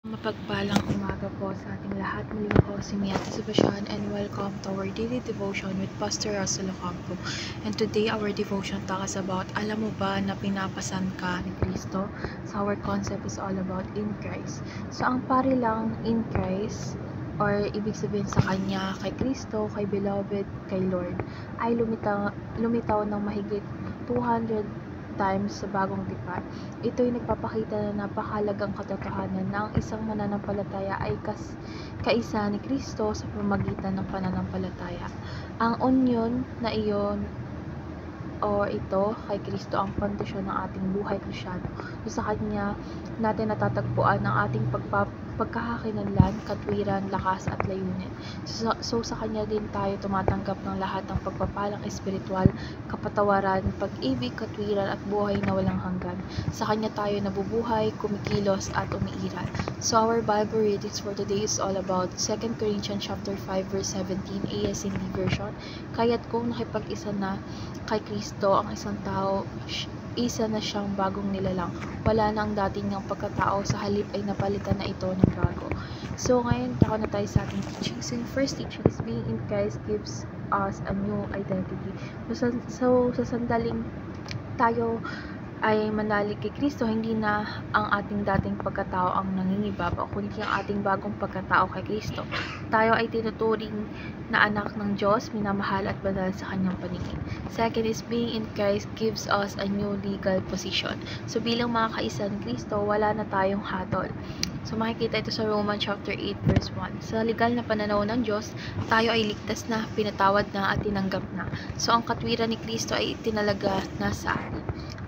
Mapagpalang umaga po sa ating lahat. Muli po si Miata Sebastian and welcome to our daily devotion with Pastor Russell Ocampo. And today our devotion talks about, alam mo ba na pinapasan ka ni Kristo? So our concept is all about in Christ. So ang pari lang in Christ, or ibig sabihin sa Kanya, kay Kristo, kay Beloved, kay Lord, ay lumitaw ng mahigit 200 times sa bagong tipan. Ito'y nagpapakita na napakahalagang katotohanan na ang isang mananampalataya ay kaisa ni Kristo sa pamamagitan ng pananampalataya. Ang union na iyon o ito kay Kristo ang pundasyon ng ating buhay Kristyano. So, sa Kanya natin natatagpuan ang ating pagkakakinlanlan, katwiran, lakas at layunin. So sa Kanya din tayo tumatanggap ng lahat ng pagpapalang espiritual, kapatawaran, pag-ibig, katwiran at buhay na walang hanggan. Sa Kanya tayo nabubuhay, kumikilos at umiiral. So our Bible readings for today is all about 2 Corinthians chapter 5 verse 17 ASND version. Kaya't kung nakipag-isa na kay Kristo ang isang tao, isa na siyang bagong nilalang. Wala na ang dating niyang pagkatao, sa halip ay napalitan na ito ng bago. So ngayon, tako na tayo sa ating teaching. So yung first teaching is being in Christ gives us a new identity. So sa sandaling tayo ay manalig kay Kristo, hindi na ang ating dating pagkatao ang nangingibabaw, kundi ang ating bagong pagkatao kay Kristo. Tayo ay tinuturing na anak ng Diyos, minamahal at banal sa Kanyang paningin. Second is being in Christ gives us a new legal position. So bilang mga kaisa ni Kristo, wala na tayong hatol. So makikita ito sa Romans chapter 8 verse 1. Sa legal na pananaw ng Diyos, tayo ay ligtas na, pinatawad na at tinanggap na. So ang katwiran ni Kristo ay itinalaga na sa atin.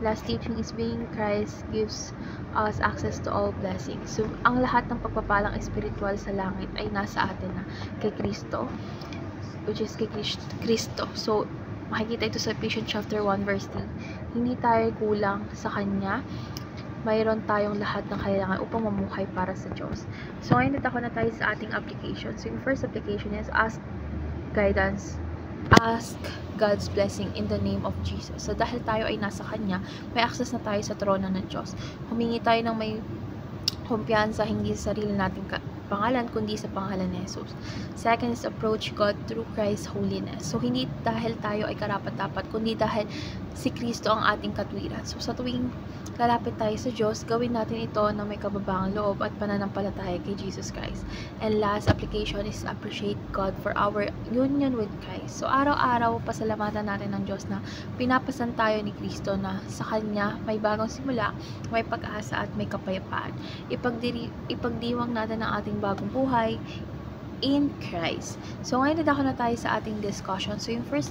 Last teaching is being Christ gives us access to all blessings. So ang lahat ng pagpapalang espiritual sa langit ay nasa atin na kay Kristo, which is kay Kristo. So makikita ito sa Ephesians chapter 1 verse 3. Hindi tayo kulang sa Kanya. Mayroon tayong lahat ng kailangan upang mamuhay para sa Diyos. So ngayon natako na tayo sa ating application. So yung first application is ask God's blessing in the name of Jesus. So dahil tayo ay nasa Kanya, may access na tayo sa trono ng Diyos. Humingi tayo ng may kumpiyansa, hindi sa sarili nating pangalan, kundi sa pangalan ni Jesus. Second is approach God through Christ's holiness. So hindi dahil tayo ay karapat-dapat, kundi dahil si Kristo ang ating katwiran. So sa tuwing lalapit tayo sa Diyos, gawin natin ito na may kababangang loob at pananampalataya kay Jesus Christ. And last application is appreciate God for our union with Christ. So araw-araw pasalamatan natin ng Diyos na pinapasan tayo ni Kristo, na sa Kanya may bagong simula, may pag-asa at may kapayapaan. Ipagdiwang natin ang ating bagong buhay in Christ. So ngayon nadako na tayo sa ating discussion. So yung first,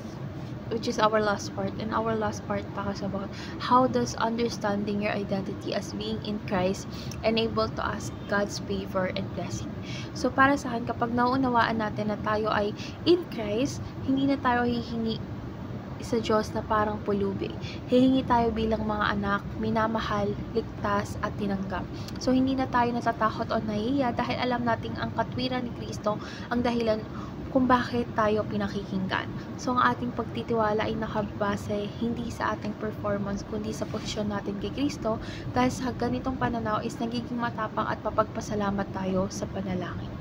which is our last part, and our last part talks about how does understanding your identity as being in Christ enable to ask God's favor and blessing. So para sa akin, kapag naunawaan natin na tayo ay in Christ, hindi na tayo hihingi sa Diyos na parang pulubi. Hihingi tayo bilang mga anak, minamahal, ligtas at tinanggap. So hindi na tayo natatakot o nahihiya dahil alam nating ang katwiran ni Kristo ang dahilan kung bakit tayo pinakikinggan. So ang ating pagtitiwala ay nakabase hindi sa ating performance, kundi sa posisyon natin kay Kristo. Dahil sa ganitong pananaw is nagiging matapang at mapagpasalamat tayo sa panalangin.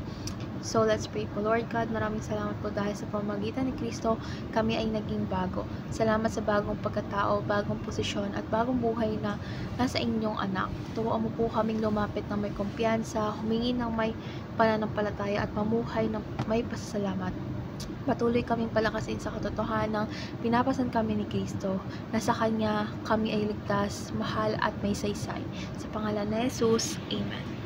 So let's pray po. Lord God, maraming salamat po dahil sa pamamagitan ni Kristo kami ay naging bago. Salamat sa bagong pagkatao, bagong posisyon at bagong buhay na nasa inyong anak. Turuan mo po kaming lumapit ng may kumpiyansa, humingi ng may pananampalataya at mamuhay ng may pasasalamat. Patuloy kaming palakasin sa katotohanan ng pinapasan kami ni Kristo, na sa Kanya kami ay ligtas, mahal at may saysay. Sa pangalan ni Jesus, Amen.